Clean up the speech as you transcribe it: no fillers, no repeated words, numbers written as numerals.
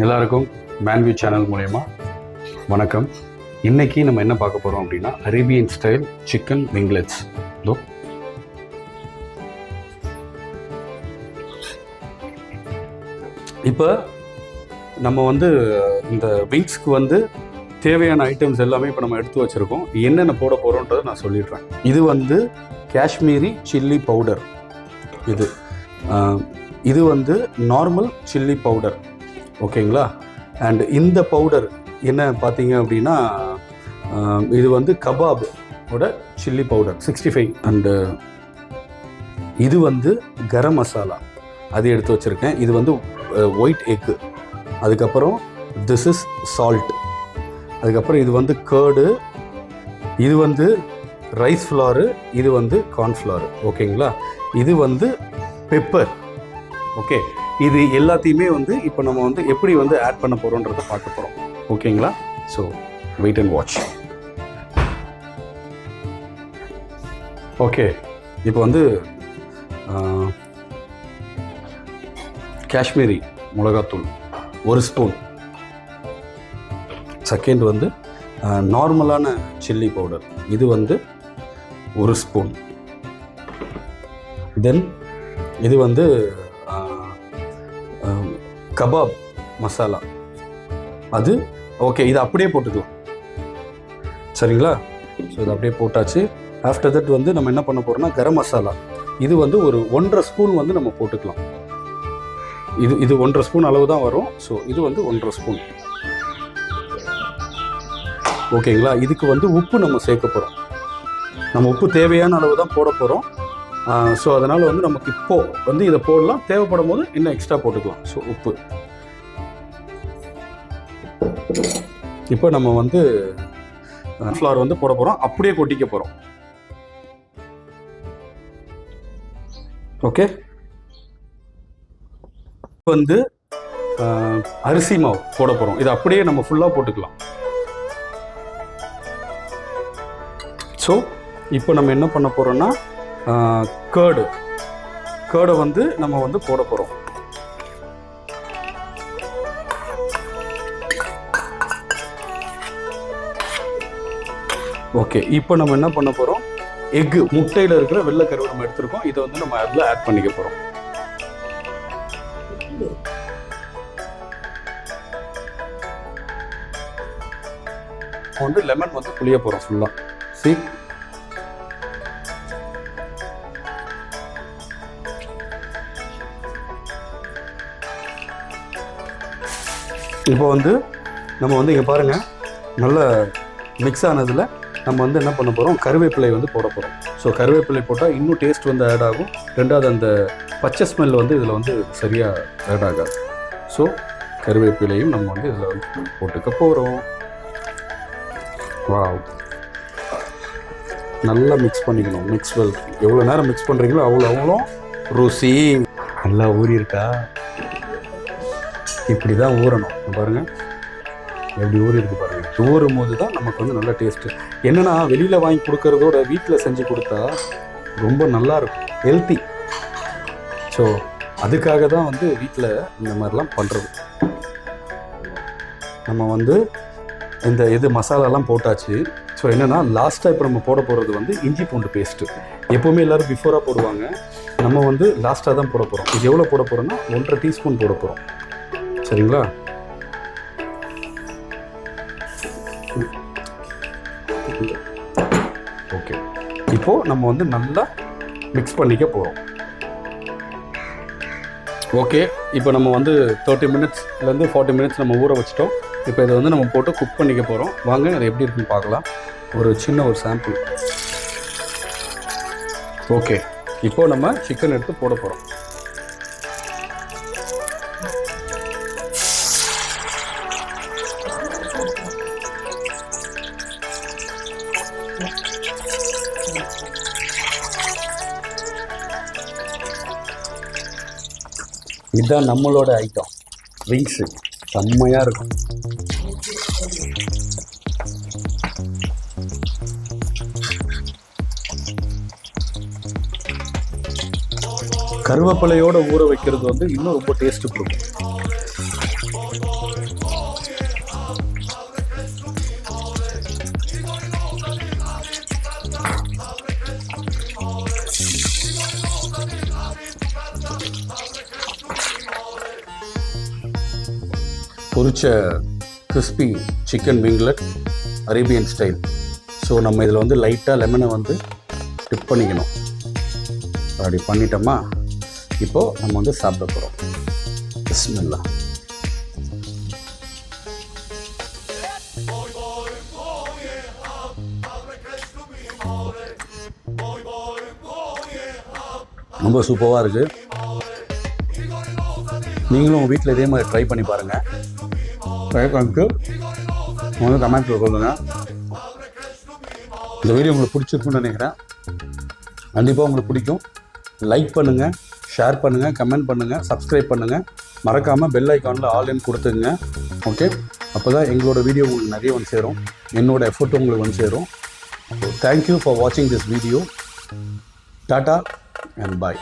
எல்லாருக்கும் மேன்வியூ சேனல் மூலயமா வணக்கம். இன்றைக்கி நம்ம என்ன பார்க்க போகிறோம் அப்படின்னா அரேபியன் ஸ்டைல் சிக்கன் விங்லெட்ஸ். இப்போ நம்ம வந்து இந்த விங்ஸ்க்கு வந்து தேவையான ஐட்டம்ஸ் எல்லாமே இப்போ நம்ம எடுத்து வச்சுருக்கோம். என்னென்ன போட போகிறோன்றதை நான் சொல்லிடுறேன். இது வந்து காஷ்மீரி சில்லி பவுடர். இது வந்து நார்மல் சில்லி பவுடர், ஓகேங்களா? அண்ட் இந்த பவுடர் என்ன பார்த்தீங்க அப்படின்னா இது வந்து கபாபோட சில்லி பவுடர் 65. அண்டு இது வந்து கரம் மசாலா, அது எடுத்து வச்சுருக்கேன். இது வந்து ஒயிட் எக்கு. அதுக்கப்புறம் திஸ் இஸ் சால்ட். அதுக்கப்புறம் இது வந்து கேர்டு. இது வந்து ரைஸ் ஃப்ளாரு. இது வந்து கார்ன்ஃப்ளவர், ஓகேங்களா? இது வந்து பெப்பர். ஓகே, இது எல்லாத்தையுமே வந்து இப்போ நம்ம வந்து எப்படி வந்து ஆட் பண்ண போகிறோன்றதை பார்க்க போகிறோம், ஓகேங்களா? So wait and watch. Okay, இப்போ வந்து காஷ்மீரி மிளகாத்தூள் 1 ஸ்பூன். செகண்ட் வந்து நார்மலான சில்லி பவுடர், இது வந்து 1 ஸ்பூன். தென் இது வந்து கபாப் மசாலா, அது ஓகே, இது அப்படியே போட்டுக்கலாம், சரிங்களா? ஸோ இது அப்படியே போட்டாச்சு. ஆஃப்டர் தட் வந்து நம்ம என்ன பண்ண போகிறோம்னா கரம் மசாலா, இது வந்து ஒரு 1.5 ஸ்பூன் வந்து நம்ம போட்டுக்கலாம். இது 1.5 ஸ்பூன் அளவு தான் வரும். ஸோ இது வந்து 1.5 ஸ்பூன், ஓகேங்களா? இதுக்கு வந்து உப்பு நம்ம சேர்க்க போகிறோம். நம்ம உப்பு தேவையான அளவு தான் போட போகிறோம். ஸோ அதனால் வந்து நமக்கு இப்போது வந்து இதை போடலாம், தேவைப்படும் போது இன்னும் எக்ஸ்ட்ரா போட்டுக்கலாம். ஸோ உப்பு. இப்போ நம்ம வந்து ஃப்ளார் வந்து போட போகிறோம், அப்படியே கொட்டிக்க போகிறோம். ஓகே, வந்து அரிசி மாவு போட போகிறோம். இதை அப்படியே நம்ம ஃபுல்லாக போட்டுக்கலாம். ஸோ இப்போ நம்ம என்ன பண்ண போகிறோம்னா கேர்டை வந்து நம்ம வந்து போட போகிறோம். ஓகே, இப்போ நம்ம என்ன பண்ண போகிறோம், எக்கு, முட்டையில் இருக்கிற வெள்ளைக்கருவை நம்ம எடுத்துருக்கோம். இதை வந்து நம்ம அதில் ஆட் பண்ணிக்க போகிறோம். வந்து லெமன் வந்து புளிய போகிறோம் ஃபுல்லாக. இப்போ வந்து நம்ம வந்து இங்கே பாருங்கள், நல்ல மிக்ஸ் ஆனதில் நம்ம வந்து என்ன பண்ண போகிறோம், கருவேப்பிலை வந்து போட போகிறோம். ஸோ கருவேப்பிலை போட்டால் இன்னும் டேஸ்ட் வந்து ஆட் ஆகும். ரெண்டாவது அந்த பச்சை ஸ்மெல் வந்து இதில் வந்து சரியாக ஆட் ஆகாது. ஸோ கருவேப்பிலையும் நம்ம வந்து இதில் வந்து போட்டுக்க போகிறோம். வாவ், நல்லா மிக்ஸ் பண்ணிக்கணும். மிக்ஸ் வெல், எவ்வளோ நேரம் மிக்ஸ் பண்ணுறீங்களோ அவ்வளோ ருசி. நல்லா ஊறி இருக்கா? இப்படி தான் ஊறணும். பாருங்கள் எப்படி ஊறி இருக்கு பாருங்கள். ஊறும் போது தான் நமக்கு வந்து நல்ல டேஸ்ட்டு. என்னென்னா வெளியில் வாங்கி கொடுக்கறதோட வீட்டில் செஞ்சு கொடுத்தா ரொம்ப நல்லாயிருக்கும், ஹெல்த்தி. ஸோ அதுக்காக தான் வந்து வீட்டில் இந்த மாதிரிலாம் பண்ணுறது. நம்ம வந்து இது மசாலாலாம் போட்டாச்சு. ஸோ என்னென்னா லாஸ்ட்டாக இப்போ நம்ம போட போகிறது வந்து இஞ்சி பூண்டு பேஸ்ட்டு. எப்போவுமே எல்லோரும் பிஃபோராக போடுவாங்க, நம்ம வந்து லாஸ்ட்டாக தான் போட போகிறோம். இது எவ்வளோ போட போகிறோன்னா 1.5 டீஸ்பூன் போட போகிறோம், சரிங்களா? ஓகே, இப்போது நம்ம வந்து நல்லா மிக்ஸ் பண்ணிக்க போகிறோம். ஓகே, இப்போ நம்ம வந்து 30 மினிட்ஸ்லேருந்து 40 மினிட்ஸ் நம்ம ஊற வச்சிட்டோம். இப்போ இதை வந்து நம்ம போட்டு குக் பண்ணிக்க போகிறோம். வாங்க அது எப்படி இருக்குன்னு பார்க்கலாம். ஒரு சாம்பிள். ஓகே, இப்போது நம்ம சிக்கன் எடுத்து போட போகிறோம். இதுதான் நம்மளோட ஐட்டம், விங்ஸு. செம்மையாக இருக்கும். கருவேப்பிலையோடு ஊற வைக்கிறது வந்து இன்னும் ரொம்ப டேஸ்ட்டு கொடுக்கும். பொரிச்ச crispy chicken winglet Arabian style. So நம்ம இதில் வந்து லைட்டாக லெமனை வந்து டிப் பண்ணிக்கணும். அப்படி பண்ணிட்டோமா, இப்போது நம்ம வந்து சாப்பிட போகிறோம். பிஸ்மில்லா. ரொம்ப சூப்பராக இருக்குது. நீங்களும் உங்கள் வீட்டில் இதே மாதிரி ட்ரை பண்ணி பாருங்கள். ட்ரை பண்ணிட்டு வந்து கமெண்ட்டில் சொல்லுங்கள். இந்த வீடியோ உங்களுக்கு பிடிச்சிருக்குன்னு நினைக்கிறேன். கண்டிப்பாக உங்களுக்கு பிடிக்கும். லைக் பண்ணுங்கள், ஷேர் பண்ணுங்கள், கமெண்ட் பண்ணுங்கள், சப்ஸ்கிரைப் பண்ணுங்கள். மறக்காமல் பெல் ஐக்கானில் ஆல்னு கொடுத்துங்க. ஓகே, அப்போ தான் எங்களோட வீடியோ உங்களுக்கு நிறைய வந்து சேரும், என்னோடய எஃபர்ட் உங்களுக்கு வந்து சேரும். ஸோ தேங்க்யூ ஃபார் வாட்சிங் this video. Tata and bye.